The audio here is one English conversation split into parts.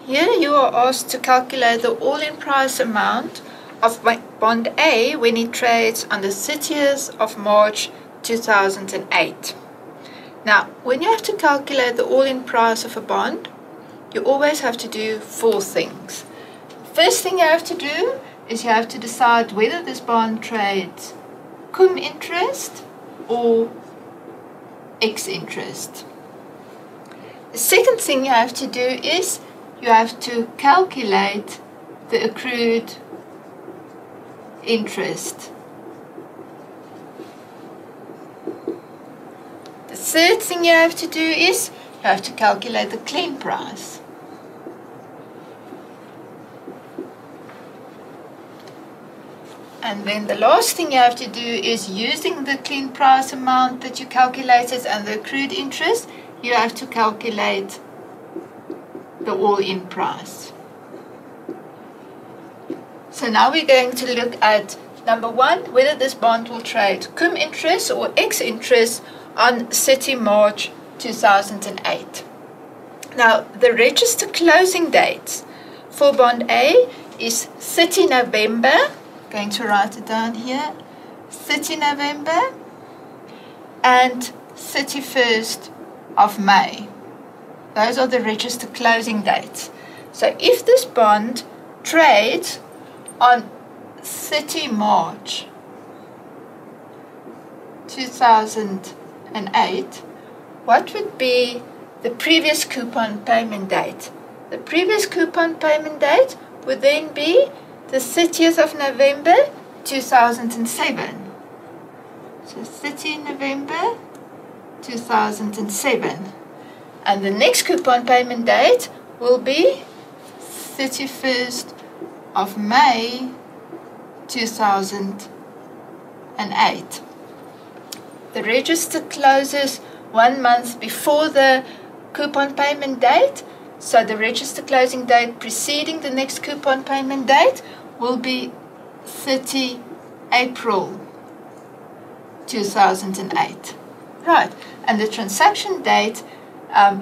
Here you are asked to calculate the all-in price amount of bond A when it trades on the 30th of March 2008. Now, when you have to calculate the all-in price of a bond, you always have to do four things. First thing you have to do is you have to decide whether this bond trades cum interest or ex interest. The second thing you have to do is you have to calculate the accrued interest. The third thing you have to do is you have to calculate the clean price. And then the last thing you have to do is, using the clean price amount that you calculated and the accrued interest, you have to calculate the all-in price. So now we're going to look at number one, whether this bond will trade cum interest or ex interest on 30 March 2008. Now, the register closing date for bond A is 30 November. Going to write it down here, 30 November and 31st of May. Those are the register closing dates. So if this bond trades on 30 March 2008, what would be the previous coupon payment date? The previous coupon payment date would then be the 30th of November 2007. So 30 November 2007. And the next coupon payment date will be 31st of May 2008. The register closes 1 month before the coupon payment date. So the register closing date preceding the next coupon payment date will be 30 April 2008. Right, and the transaction date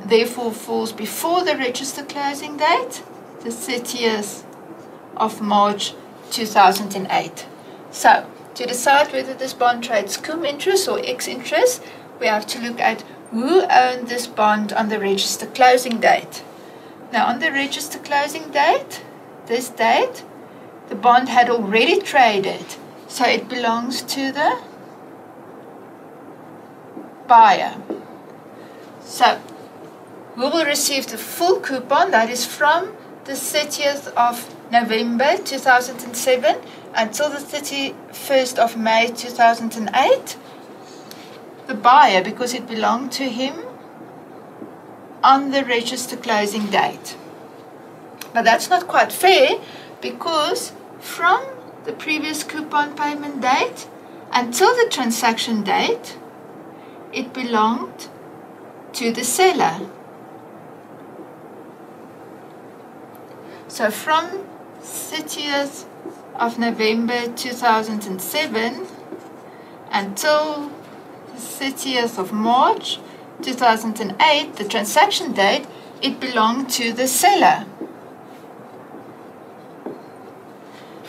therefore falls before the register closing date, the 30th of March 2008. So, to decide whether this bond trades cum interest or ex interest, we have to look at who owned this bond on the register closing date. Now, on the register closing date, this date, the bond had already traded, so it belongs to the buyer. So, we will receive the full coupon, that is from the 30th of November 2007 until the 31st of May 2008. The buyer, because it belonged to him on the register closing date. But that's not quite fair, because from the previous coupon payment date until the transaction date, it belonged to the seller. So from 30th of November 2007 until the 30th of March 2008, the transaction date, it belonged to the seller.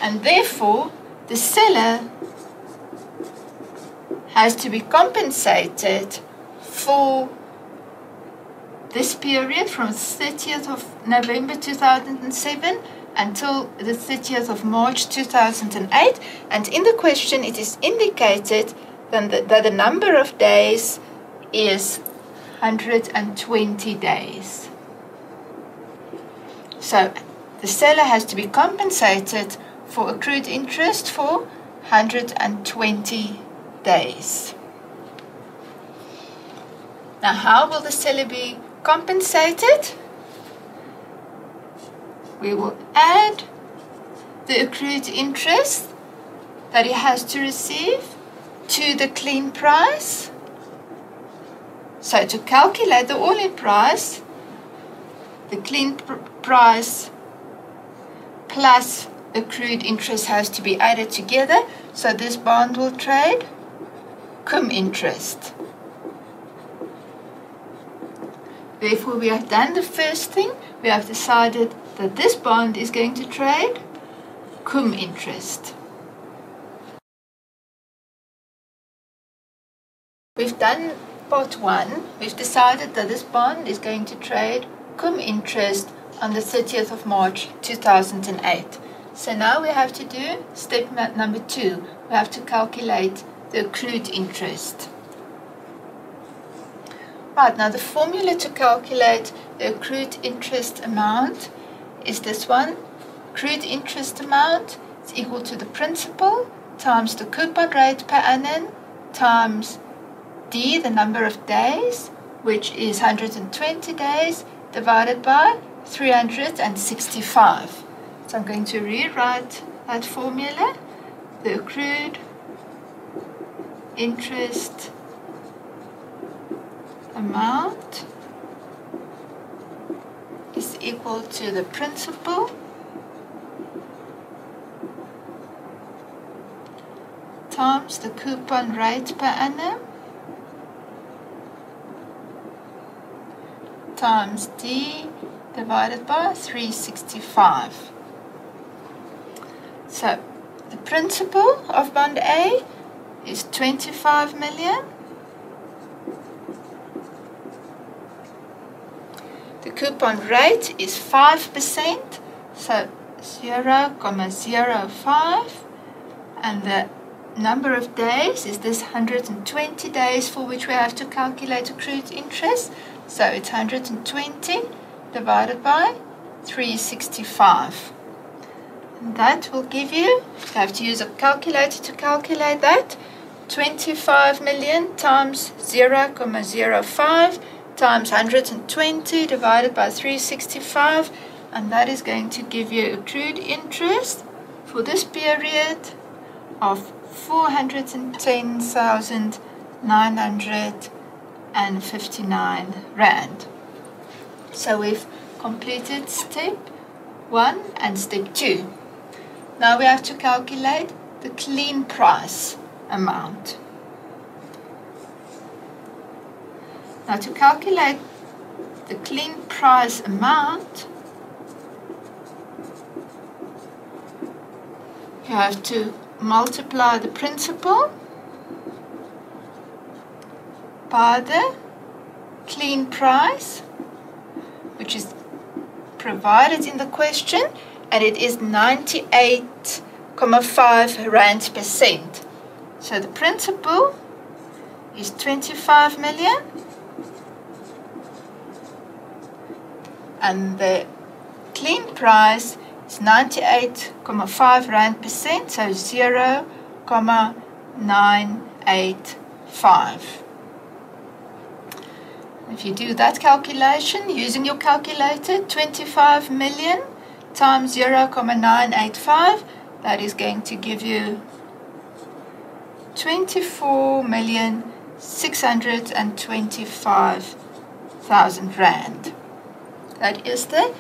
And therefore, the seller has to be compensated for this period from 30th of November 2007 until the 30th of March 2008. And in the question, it is indicated that the number of days is 120 days. So the seller has to be compensated for accrued interest for 120 days. Now, how will the seller be compensated? We will add the accrued interest that he has to receive to the clean price. So to calculate the all-in price, the clean price plus accrued interest has to be added together. So this bond will trade cum interest. Therefore, we have done the first thing. We have decided that this bond is going to trade cum interest. We've done part 1. We've decided that this bond is going to trade cum interest on the 30th of March 2008. So now we have to do step number 2. We have to calculate the accrued interest. Right, now the formula to calculate the accrued interest amount is this one. Accrued interest amount is equal to the principal times the coupon rate per annum times D, the number of days, which is 120 days, divided by 365. So I'm going to rewrite that formula. The accrued interest amount is equal to the principal times the coupon rate per annum times D divided by 365. So the principal of bond A is 25 million. The coupon rate is 5%, so 0.05, and the number of days is this 120 days for which we have to calculate accrued interest. So it's 120 divided by 365. And that will give you have to use a calculator to calculate that, 25 million times 0.05 times 120 divided by 365, and that is going to give you accrued interest for this period of 410,959 Rand. So we've completed step 1 and step 2. Now we have to calculate the clean price amount. Now to calculate the clean price amount, you have to multiply the principal by the clean price, which is provided in the question, and it is 98.5 Rand per cent. So the principal is 25 million, and the clean price is 98.5 Rand per cent, so 0.985. If you do that calculation using your calculator, 25 million times 0.985, that is going to give you 24,625,000 Rand. That is the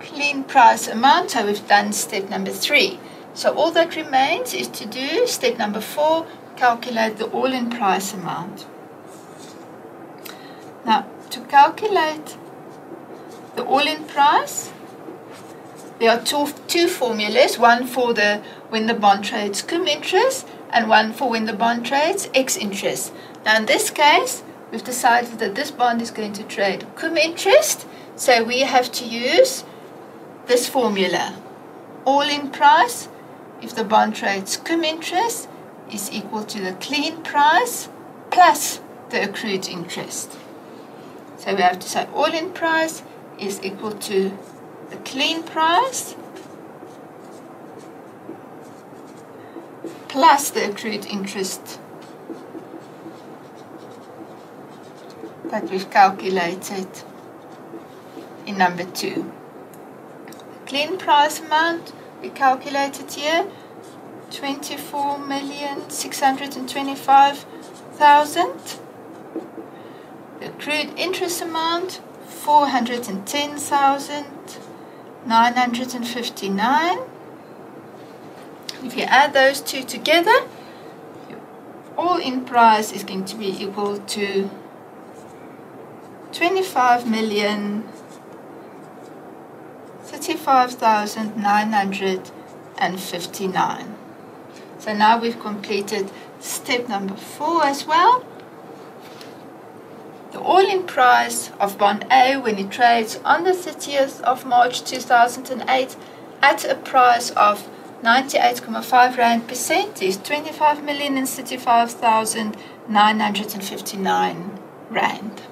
clean price amount. So we've done step number 3. So all that remains is to do step number 4, calculate the all-in price amount. Now, to calculate the all-in price, there are two formulas, one for when the bond trades cum interest and one for when the bond trades ex interest. Now in this case, we've decided that this bond is going to trade cum interest, so we have to use this formula. All-in price, if the bond trades cum interest, is equal to the clean price plus the accrued interest. So we have to say all-in price is equal to the clean price plus the accrued interest that we've calculated in number 2. The clean price amount we calculated here, 24,625,000. The accrued interest amount, 410,959. If you add those two together, your all-in price is going to be equal to 25,035,959. So now we've completed step number 4 as well. The all-in price of bond A when it trades on the 30th of March 2008 at a price of 98.5 Rand per cent is 25,035,959 Rand.